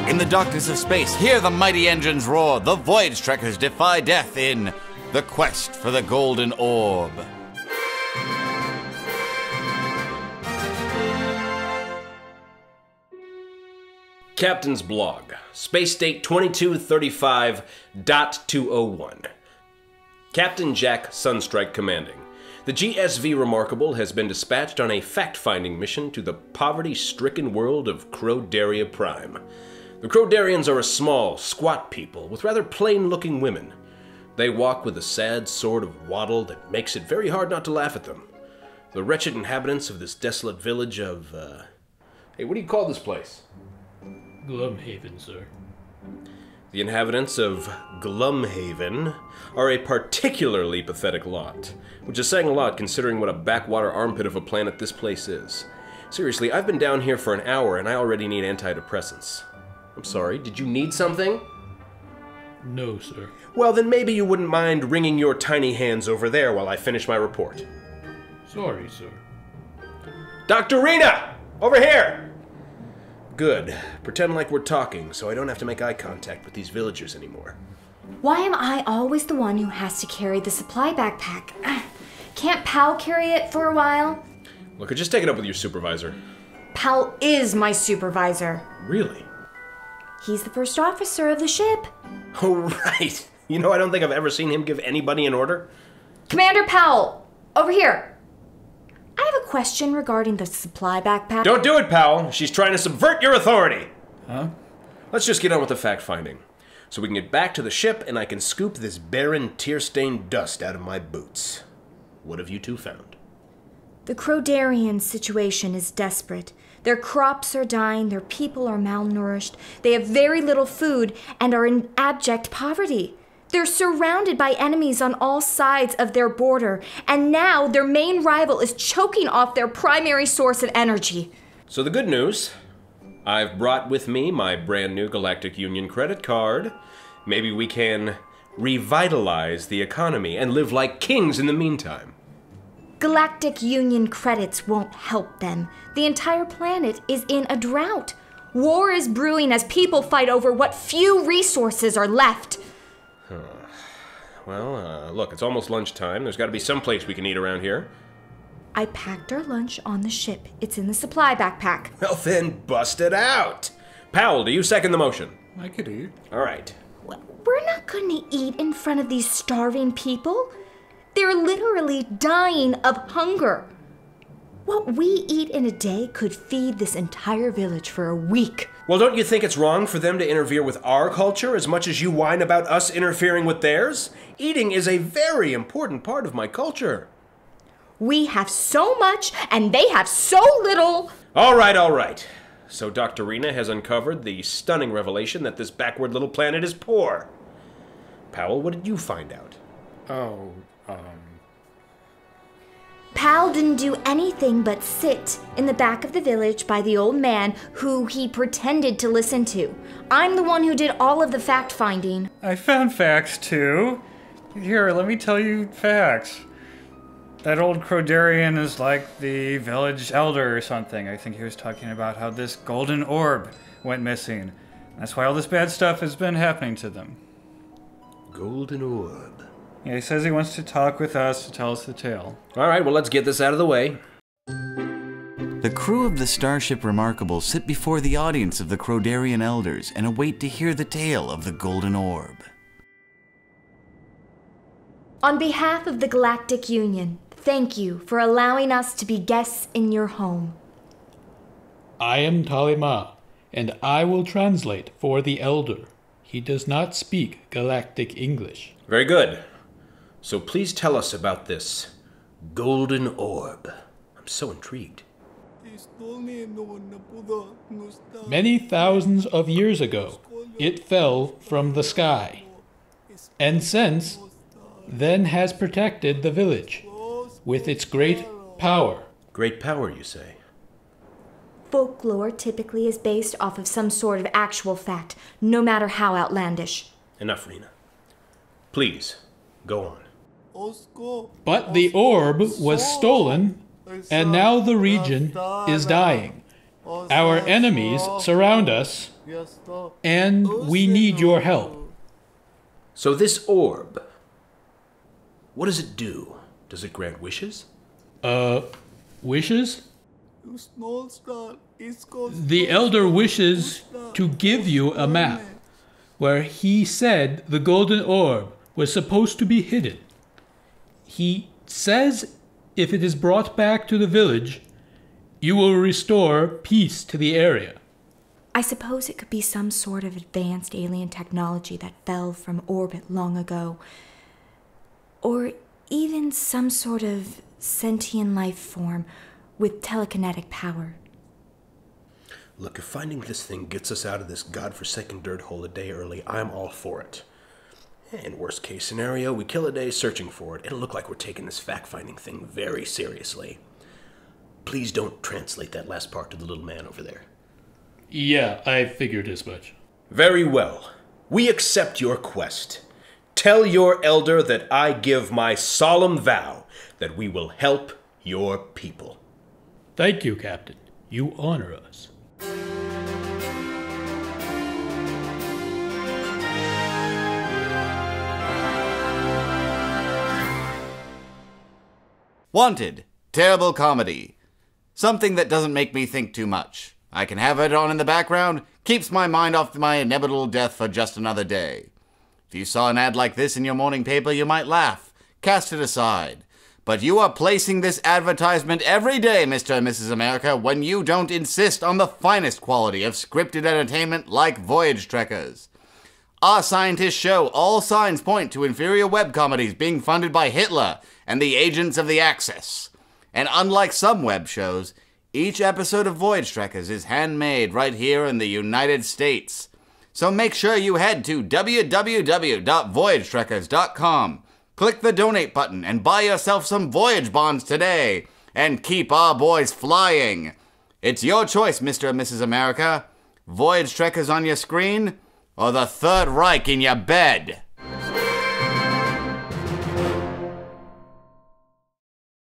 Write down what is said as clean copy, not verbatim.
In the darkness of space, hear the mighty engines roar. The Voyage trekkers defy death in The Quest for the Golden Orb. Captain's Blog, Space Date 2235.201. Captain Jack Sunstrike commanding. The GSV Remarkable has been dispatched on a fact-finding mission to the poverty-stricken world of Crodaria Prime. The Crodarians are a small, squat people with rather plain-looking women. They walk with a sad sort of waddle that makes it very hard not to laugh at them. The wretched inhabitants of this desolate village of, Hey, what do you call this place? Glumhaven, sir. The inhabitants of Glumhaven are a particularly pathetic lot, which is saying a lot considering what a backwater armpit of a planet this place is. Seriously, I've been down here for an hour and I already need antidepressants. I'm sorry, did you need something? No, sir. Well, then maybe you wouldn't mind wringing your tiny hands over there while I finish my report. Sorry, sir. Dr. Rena! Over here! Good. Pretend like we're talking, so I don't have to make eye contact with these villagers anymore. Why am I always the one who has to carry the supply backpack? Can't Pal carry it for a while? Look, just take it up with your supervisor. Pal is my supervisor. Really? He's the first officer of the ship. Oh, right. You know, I don't think I've ever seen him give anybody an order. Commander Powell, over here. I have a question regarding the supply backpack. Don't do it, Powell. She's trying to subvert your authority. Huh? Let's just get on with the fact-finding, so we can get back to the ship and I can scoop this barren, tear-stained dust out of my boots. What have you two found? The Crodarian situation is desperate. Their crops are dying, their people are malnourished, they have very little food, and are in abject poverty. They're surrounded by enemies on all sides of their border, and now their main rival is choking off their primary source of energy. So the good news, I've brought with me my brand new Galactic Union credit card. Maybe we can revitalize the economy and live like kings in the meantime. Galactic Union credits won't help them. The entire planet is in a drought. War is brewing as people fight over what few resources are left. Well, look, it's almost lunchtime. There's got to be some place we can eat around here. I packed our lunch on the ship. It's in the supply backpack. Well then, bust it out. Powell, do you second the motion? I could eat. All right. We're not going to eat in front of these starving people. They're literally dying of hunger. What we eat in a day could feed this entire village for a week. Well, don't you think it's wrong for them to interfere with our culture as much as you whine about us interfering with theirs? Eating is a very important part of my culture. We have so much, and they have so little. All right. So Dr. Rena has uncovered the stunning revelation that this backward little planet is poor. Powell, what did you find out? Pal didn't do anything but sit in the back of the village by the old man who he pretended to listen to. I'm the one who did all of the fact-finding. I found facts, too. Here, let me tell you facts. That old Crodarian is like the village elder or something. I think he was talking about how this golden orb went missing. That's why all this bad stuff has been happening to them. Golden orb. Yeah, he says he wants to talk with us to tell us the tale. All right, well, let's get this out of the way. The crew of the Starship Remarkable sit before the audience of the Crodarian elders and await to hear the tale of the Golden Orb. On behalf of the Galactic Union, thank you for allowing us to be guests in your home. I am Talima, and I will translate for the Elder. He does not speak Galactic English. Very good. So please tell us about this golden orb. I'm so intrigued. Many thousands of years ago, it fell from the sky, and since then has protected the village with its great power. Great power, you say? Folklore typically is based off of some sort of actual fact, no matter how outlandish. Enough, Rena. Please, go on. But the orb was stolen, and now the region is dying. Our enemies surround us, and we need your help. So this orb, what does it do? Does it grant wishes? Wishes? The Elder wishes to give you a map where he said the golden orb was supposed to be hidden. He says if it is brought back to the village, you will restore peace to the area. I suppose it could be some sort of advanced alien technology that fell from orbit long ago. Or even some sort of sentient life form with telekinetic power. Look, if finding this thing gets us out of this godforsaken dirt hole a day early, I'm all for it. In worst case scenario, we kill a day searching for it. It'll look like we're taking this fact-finding thing very seriously. Please don't translate that last part to the little man over there. Yeah, I figured as much. Very well. We accept your quest. Tell your elder that I give my solemn vow that we will help your people. Thank you, Captain. You honor us. Wanted. Terrible comedy. Something that doesn't make me think too much. I can have it on in the background, keeps my mind off my inevitable death for just another day. If you saw an ad like this in your morning paper, you might laugh, cast it aside. But you are placing this advertisement every day, Mr. and Mrs. America, when you don't insist on the finest quality of scripted entertainment like Voyage Trekkers. Our scientists show all signs point to inferior web comedies being funded by Hitler and the agents of the Axis. And unlike some web shows, each episode of Voyage Trekkers is handmade right here in the United States. So make sure you head to www.voyagetrekkers.com, click the donate button, and buy yourself some Voyage bonds today, and keep our boys flying. It's your choice, Mr. and Mrs. America. Voyage Trekkers on your screen, or the Third Reich in your bed.